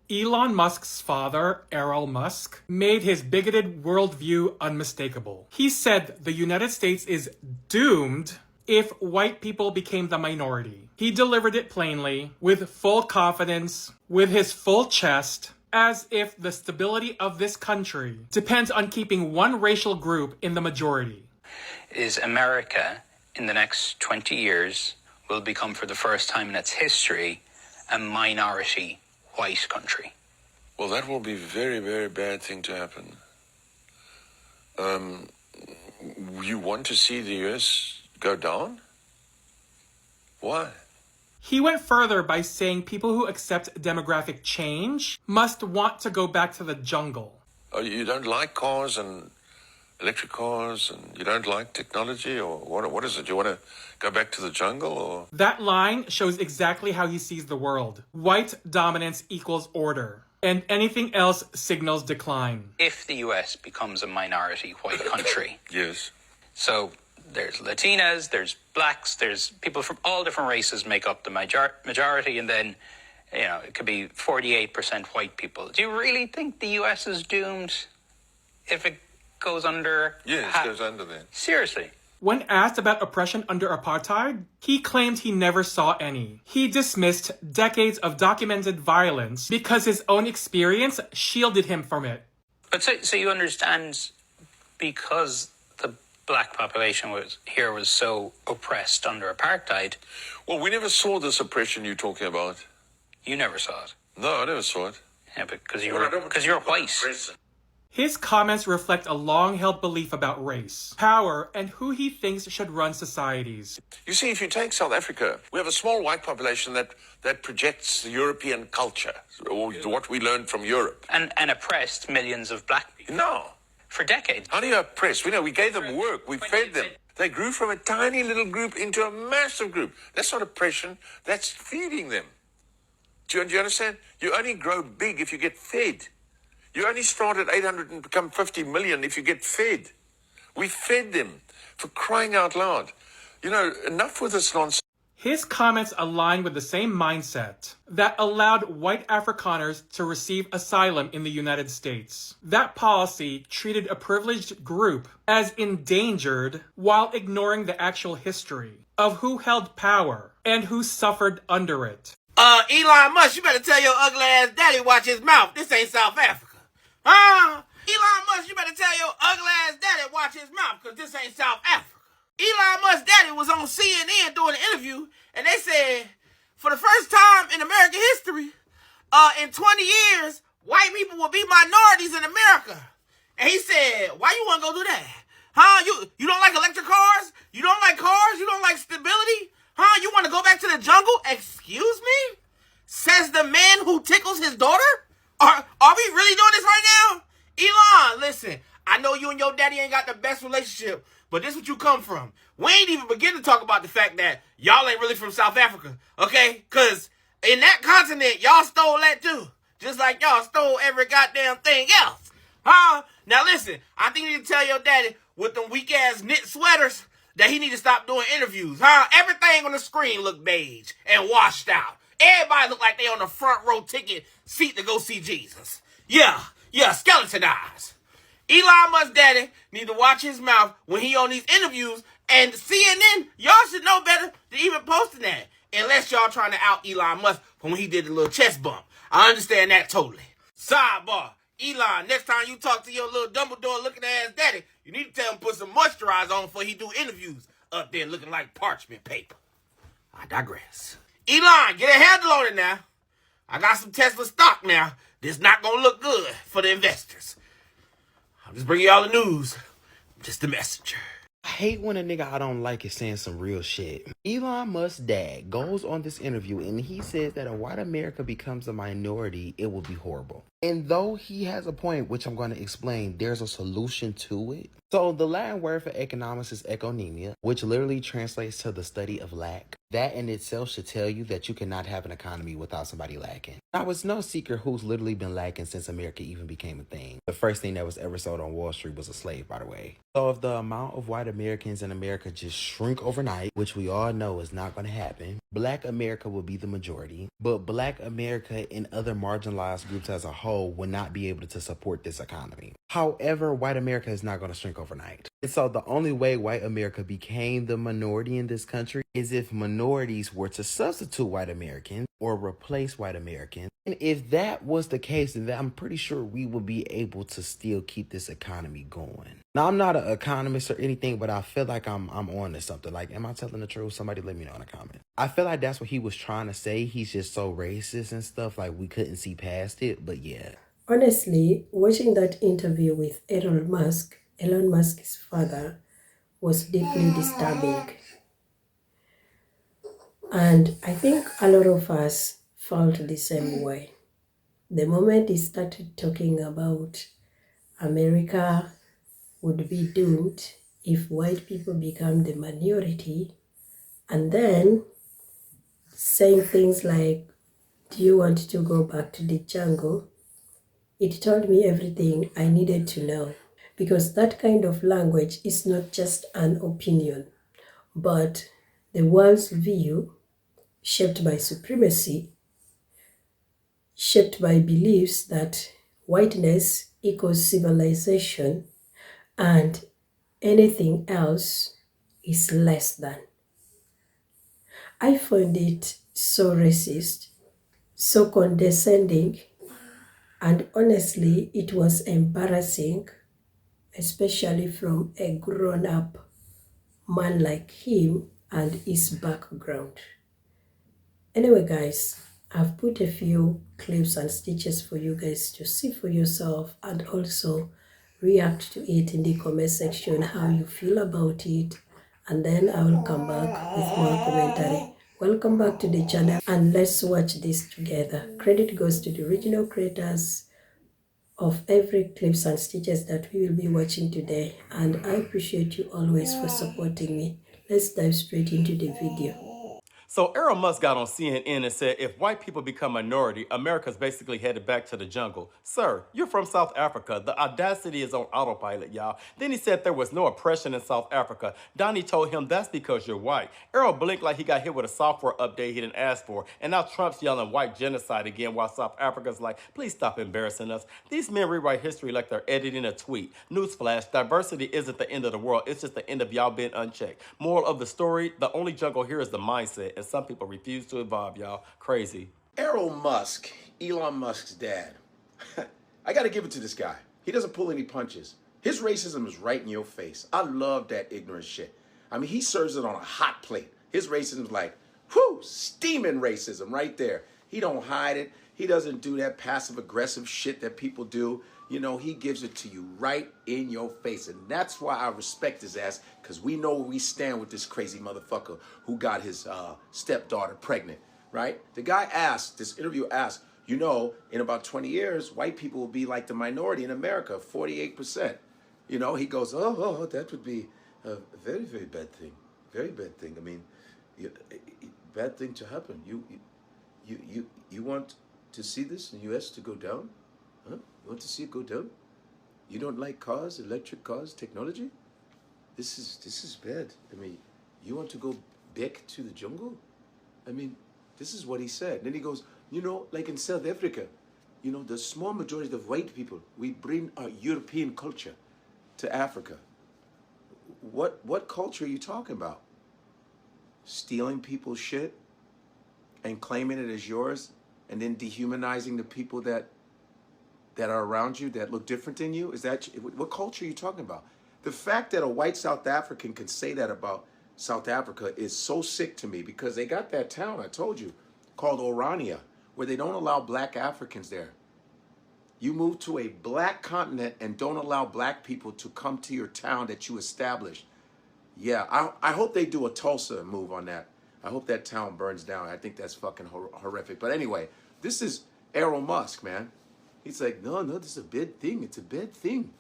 Elon Musk's father, Errol Musk, made his bigoted worldview unmistakable. He said the United States is doomed if white people became the minority. He delivered it plainly, with full confidence, with his full chest, as if the stability of this country depends on keeping one racial group in the majority. Is America, in the next 20 years, will become for the first time in its history a minority white country? Well, that will be a very, very bad thing to happen. You want to see the U.S. go down? Why? He went further by saying people who accept demographic change must want to go back to the jungle. Oh, you don't like cars and electric cars, and you don't like technology, or what is it? You want to go back to the jungle, or? That line shows exactly how he sees the world. White dominance equals order, and anything else signals decline. If the US becomes a minority white country. Yes. So there's Latinas, there's blacks, there's people from all different races make up the majority, and then, it could be 48% white people. Do you really think the US is doomed if it goes under? Yes, it goes under then. Seriously? When asked about oppression under apartheid, he claimed he never saw any. He dismissed decades of documented violence because his own experience shielded him from it. But so you understand, because the black population was so oppressed under apartheid. Well, we never saw this oppression you're talking about. You never saw it? No, I never saw it. Yeah, because you're white. His comments reflect a long-held belief about race, power, and who he thinks should run societies. You see, if you take South Africa, we have a small white population that projects the European culture, or what we learned from Europe. And oppressed millions of black people. No. For decades. How do you oppress? We gave them work. We fed them. They grew from a tiny little group into a massive group. That's not oppression. That's feeding them. Do you understand? You only grow big if you get fed. You only start at 800 and become 50 million if you get fed. We fed them, for crying out loud. Enough with this nonsense. His comments align with the same mindset that allowed white Afrikaners to receive asylum in the United States. That policy treated a privileged group as endangered while ignoring the actual history of who held power and who suffered under it. Elon Musk, you better tell your ugly ass daddy watch his mouth. This ain't South Africa. Elon Musk, you better tell your ugly ass daddy watch his mouth, because this ain't South Africa. Elon Musk's daddy was on CNN doing an interview, and they said, for the first time in American history, in 20 years, white people will be minorities in America. And he said, why you want to go do that? You don't like electric cars? You don't like cars? You don't like stability? You want to go back to the jungle? Excuse me? Says the man who tickles his daughter? Are we really doing this right now? Elon, listen, I know you and your daddy ain't got the best relationship, but this is what you come from. We ain't even begin to talk about the fact that y'all ain't really from South Africa, okay? Because in that continent, y'all stole that too. Just like y'all stole every goddamn thing else. Now listen, I think you need to tell your daddy with them weak-ass knit sweaters that he need to stop doing interviews. Everything on the screen look beige and washed out. Everybody look like they on the front row ticket seat to go see Jesus. Yeah, skeletonized. Elon Musk daddy need to watch his mouth when he on these interviews, and CNN, y'all should know better than even posting that. Unless y'all trying to out Elon Musk from when he did the little chest bump. I understand that totally. Sidebar, Elon, next time you talk to your little Dumbledore looking ass daddy, you need to tell him to put some moisturizer on before he do interviews up there looking like parchment paper. I digress. Elon, get a handle on it now. I got some Tesla stock now. This not gonna look good for the investors. I'm just bringing y'all the news. I'm just the messenger. I hate when a nigga I don't like is saying some real shit. Elon Musk's dad goes on this interview and he says that if white America becomes a minority, it will be horrible. And though he has a point, which I'm going to explain, there's a solution to it. So the Latin word for economics is economia, which literally translates to the study of lack. That in itself should tell you that you cannot have an economy without somebody lacking. Now, it's no secret who's literally been lacking since America even became a thing. The first thing that was ever sold on Wall Street was a slave, by the way. So if the amount of white Americans in America just shrink overnight, which we all know is not going to happen, Black America will be the majority. But Black America and other marginalized groups as a whole will not be able to support this economy. However, white America is not going to shrink overnight. And so the only way white America became the minority in this country is if minorities were to substitute white Americans or replace white Americans. And if that was the case, then I'm pretty sure we will be able to still keep this economy going. Now, I'm not an economist or anything, but I feel like I'm on to something. Like, am I telling the truth? Somebody let me know in the comments. I feel like that's what he was trying to say. He's just so racist and stuff. Like, we couldn't see past it, but yeah. Honestly, watching that interview with Elon Musk's father, was deeply disturbing. And I think a lot of us felt the same way. The moment he started talking about America would be doomed if white people become the minority, and then saying things like, do you want to go back to the jungle? It told me everything I needed to know, because that kind of language is not just an opinion, but the world's view shaped by supremacy, shaped by beliefs that whiteness equals civilization and anything else is less than. I find it so racist, so condescending, and honestly, it was embarrassing, especially from a grown-up man like him and his background. Anyway, guys, I've put a few clips and stitches for you guys to see for yourself and also react to it in the comment section how you feel about it, and then I will come back with more commentary. Welcome back to the channel and let's watch this together. Credit goes to the original creators of every clips and stitches that we will be watching today, and I appreciate you always for supporting me. Let's dive straight into the video. So Errol Musk got on CNN and said, if white people become minority, America's basically headed back to the jungle. Sir, you're from South Africa. The audacity is on autopilot, y'all. Then he said there was no oppression in South Africa. Donnie told him that's because you're white. Errol blinked like he got hit with a software update he didn't ask for. And now Trump's yelling white genocide again while South Africa's like, please stop embarrassing us. These men rewrite history like they're editing a tweet. Newsflash, diversity isn't the end of the world. It's just the end of y'all being unchecked. Moral of the story, the only jungle here is the mindset. And some people refuse to evolve, y'all. Crazy. Errol Musk, Elon Musk's dad. I got to give it to this guy. He doesn't pull any punches. His racism is right in your face. I love that ignorant shit. I mean, he serves it on a hot plate. His racism is like, whew, steaming racism right there. He don't hide it. He doesn't do that passive-aggressive shit that people do. You know, he gives it to you right in your face. And that's why I respect his ass, because we know where we stand with this crazy motherfucker who got his stepdaughter pregnant, right? The guy asked, this interview asked, you know, in about 20 years, white people will be like the minority in America, 48%. You know, he goes, oh, that would be a very, very bad thing. Very bad thing. I mean, bad thing to happen. You want to see this in the U.S. to go down? Huh? You want to see it go down? You don't like cars, electric cars, technology? This is bad. I mean, you want to go back to the jungle? I mean, this is what he said. Then he goes, you know, like in South Africa, you know, the small majority of white people, we bring our European culture to Africa. What culture are you talking about? Stealing people's shit and claiming it as yours and then dehumanizing the people that are around you that look different than you? Is that what culture are you talking about? The fact that a white South African can say that about South Africa is so sick to me, because they got that town, I told you, called Orania, where they don't allow black Africans there. You move to a black continent and don't allow black people to come to your town that you established. Yeah, I hope they do a Tulsa move on that. I hope that town burns down. I think that's fucking horrific. But anyway, this is Errol Musk, man. He's like, no, this is a bad thing. It's a bad thing.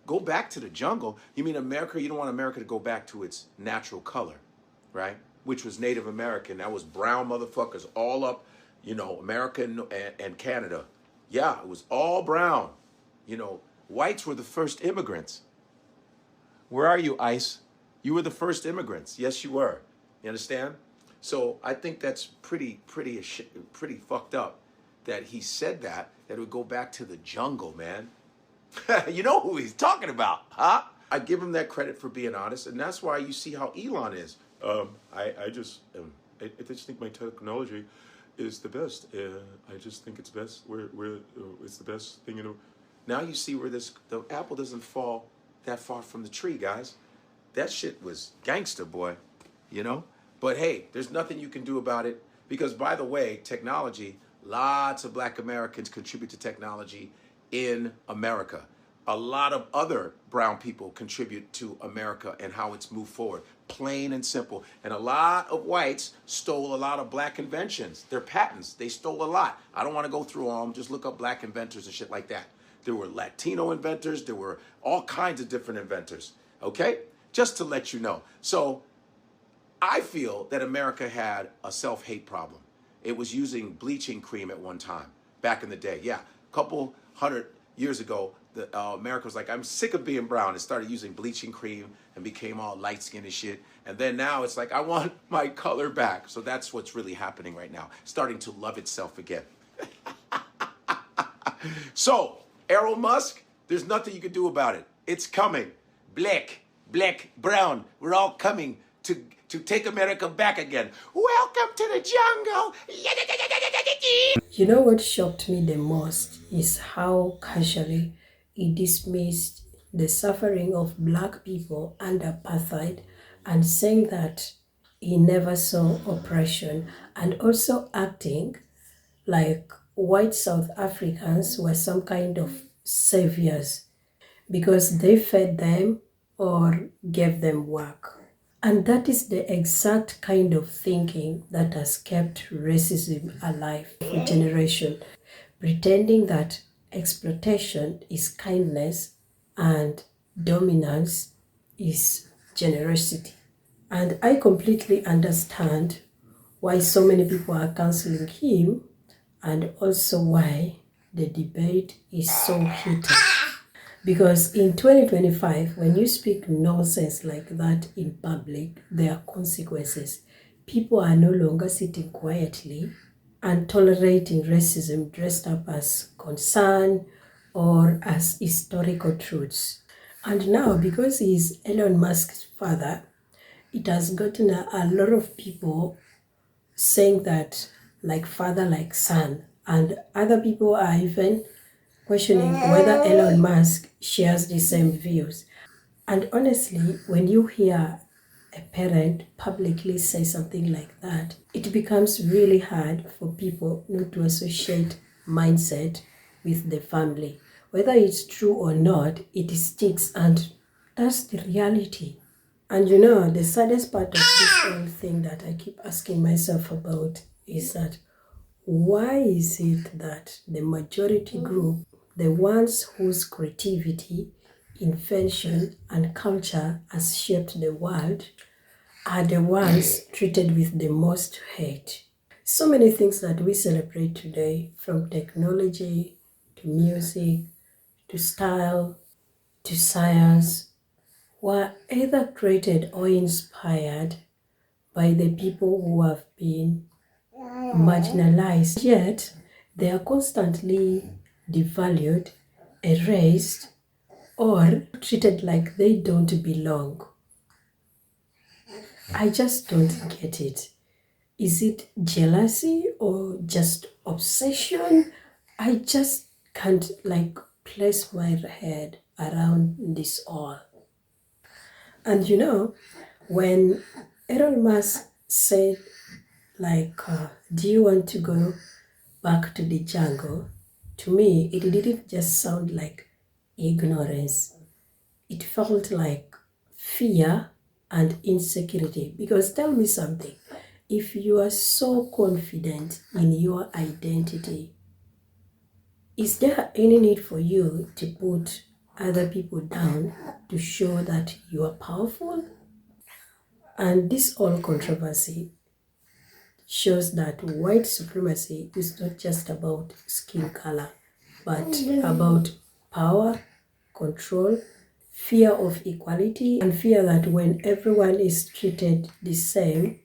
Go back to the jungle. You mean America? You don't want America to go back to its natural color, right? Which was Native American. That was brown motherfuckers all up, America and Canada. Yeah, it was all brown. Whites were the first immigrants. Where are you, ICE? You were the first immigrants. Yes, you were. You understand? So I think that's pretty fucked up that he said that it would go back to the jungle, man. You know who he's talking about, huh? I give him that credit for being honest, and that's why you see how Elon is. I just think my technology is the best. I just think it's best. It's the best thing, Now you see where the apple doesn't fall that far from the tree, guys. That shit was gangster, boy, But hey, there's nothing you can do about it because, by the way, technology, lots of black Americans contribute to technology in America. A lot of other brown people contribute to America and how it's moved forward, plain and simple. And a lot of whites stole a lot of black inventions. Their patents, they stole a lot. I don't want to go through all of them. Just look up black inventors and shit like that. There were Latino inventors. There were all kinds of different inventors, okay? Just to let you know. So I feel that America had a self-hate problem. It was using bleaching cream at one time, back in the day. Yeah, a couple 100 years ago, America was like, I'm sick of being brown. It started using bleaching cream and became all light-skinned and shit. And then now it's like, I want my color back. So that's what's really happening right now, starting to love itself again. So, Errol Musk, there's nothing you can do about it. It's coming. Black, brown, we're all coming to take America back again. Welcome to the jungle. You know what shocked me the most is how casually he dismissed the suffering of black people under apartheid and saying that he never saw oppression, and also acting like white South Africans were some kind of saviors because they fed them or gave them work. And that is the exact kind of thinking that has kept racism alive for generations, pretending that exploitation is kindness and dominance is generosity. And I completely understand why so many people are canceling him and also why the debate is so heated. Because in 2025, when you speak nonsense like that in public, there are consequences. People are no longer sitting quietly and tolerating racism dressed up as concern or as historical truths. And now, because he is Elon Musk's father, it has gotten a lot of people saying that like father, like son. And other people are even questioning whether Elon Musk shares the same views. And honestly, when you hear a parent publicly say something like that, it becomes really hard for people not to associate mindset with the family. Whether it's true or not, it sticks, and that's the reality. And the saddest part of this whole thing that I keep asking myself about is that why is it that the majority group, the ones whose creativity, invention, and culture has shaped the world, are the ones treated with the most hate? So many things that we celebrate today, from technology to music to style to science, were either created or inspired by the people who have been marginalized, yet they are constantly devalued, erased, or treated like they don't belong. I just don't get it. Is it jealousy or just obsession? I just can't place my head around this all. And when Errol Musk said do you want to go back to the jungle? To me, it didn't just sound like ignorance. It felt like fear and insecurity. Because tell me something, if you are so confident in your identity, is there any need for you to put other people down to show that you are powerful. And this whole controversy shows that white supremacy is not just about skin color, but about power, control, fear of equality, and fear that when everyone is treated the same,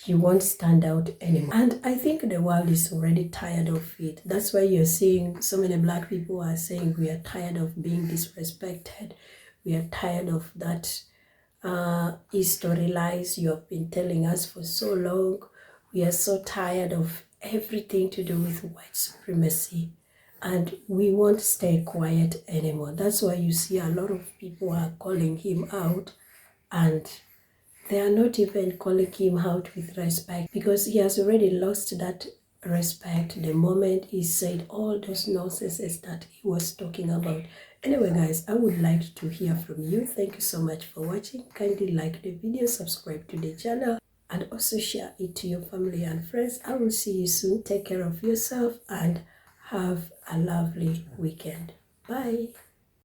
you won't stand out anymore. And I think the world is already tired of it. That's why you're seeing so many black people are saying we are tired of being disrespected. We are tired of that history lies you have been telling us for so long. We are so tired of everything to do with white supremacy, and we won't stay quiet anymore. That's why you see a lot of people are calling him out, and they are not even calling him out with respect, because he has already lost that respect the moment he said all those nonsenses that he was talking about. Anyway guys, I would like to hear from you. Thank you so much for watching. Kindly like the video, subscribe to the channel, and also share it to your family and friends. I will see you soon. Take care of yourself and have a lovely weekend. Bye.